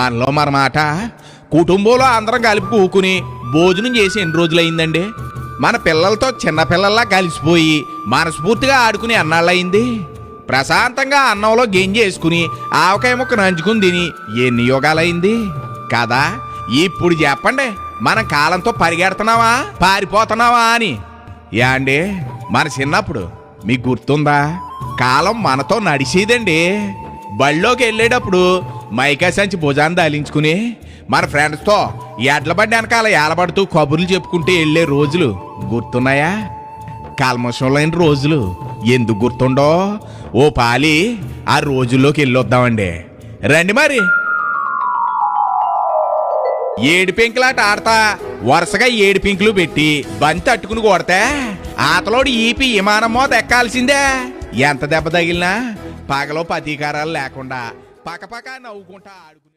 మనలో మన మాట కుటుంబంలో అందరం కలిపి కూకుని భోజనం చేసి ఎన్ని రోజులైందండి? మన పిల్లలతో చిన్నపిల్లల్లా కలిసిపోయి మనస్ఫూర్తిగా ఆడుకుని అన్నాళ్ళయింది. ప్రశాంతంగా అన్నంలో గెంజేసుకుని ఆవకాయ ముక్క నంచుకుని తిని ఎన్ని యోగాలైంది కదా. ఇప్పుడు చెప్పండి, మనం కాలంతో పరిగెడుతున్నావా పారిపోతున్నావా అని? యాండి, మన చిన్నప్పుడు మీకు గుర్తుందా? కాలం మనతో నడిచేదండి. బళ్ళోకి వెళ్ళేటప్పుడు మైకా సంచి భుజాన్ని దాలించుకుని మన ఫ్రెండ్స్తో ఎడ్ల బండి వెనకాల ఏలబడుతూ కబుర్లు చెప్పుకుంటూ వెళ్ళే రోజులు గుర్తున్నాయా? కల్మషం లేని రోజులు ఎందుకు గుర్తుండో ఓ పాలి ఆ రోజుల్లోకి వెళ్ళొద్దామండి. రండి మరి. ఏడు పెంకులాట ఆడతా వరుసగా 7 పెంకులు పెట్టి బంతి అట్టుకుని కొడితే ఆతలోడు ఈపి విమానం మోత ఎక్కాల్సిందే. ఎంత దెబ్బ తగిలినా పగలో ప్రతీకారాలు లేకుండా పక్కపక్క నవ్వుకుంటా ఆడుకుని